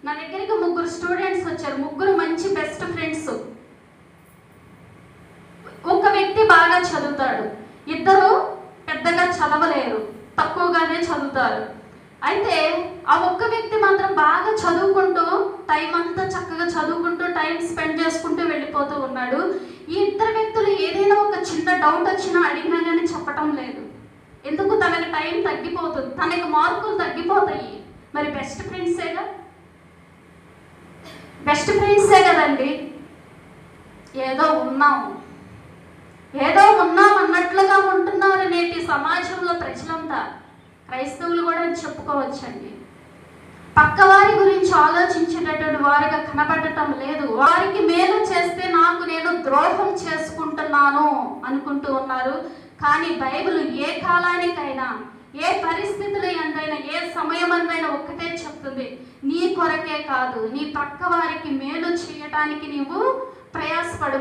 నా దగ్గరికి ముగ్గురు స్టూడెంట్స్ వచ్చారు. ముగ్గురు మంచి బెస్ట్ ఫ్రెండ్స్. ఒక వ్యక్తి బాగా చదువుతాడు, ఇద్దరు పెద్దగా చదవలేరు, తక్కువగానే చదువుతారు. అయితే ఆ ఒక్క వ్యక్తి మాత్రం బాగా చదువుకుంటూ టైం అంతా చక్కగా చదువుకుంటూ టైం స్పెండ్ చేసుకుంటూ వెళ్ళిపోతూ ఉన్నాడు. ఈ ఇద్దరు వ్యక్తులు ఏదైనా ఒక చిన్న డౌట్ వచ్చినా అడిగినా కానీ చెప్పటం లేదు. ఎందుకు? తనకి టైం తగ్గిపోతుంది, తనకి మార్కులు తగ్గిపోతాయి. మరి బెస్ట్ ఫ్రెండ్సే కదండి. ఏదో ఉన్నాం అన్నట్లుగా ఉంటున్నారు నేటి సమాజంలో ప్రజలంతా. క్రైస్తవులు కూడా చెప్పుకోవచ్చండి. పక్కవారి గురించి ఆలోచించేటటువంటి వారిగా కనబడటం లేదు. వారికి మేలు చేస్తే నాకు నేను ద్రోహం చేసుకుంటున్నాను అనుకుంటూ ఉన్నారు. కానీ బైబిల్ ఏ కాలానికైనా, ఏ పరిస్థితులు ఎంతైనా, ఏ సమయమందైనా ఒక్కటే చెప్తుంది, నీ కొరకే కాదు నీ పక్క వారికి మేలు చేయటానికి నీవు ప్రయాసపడు.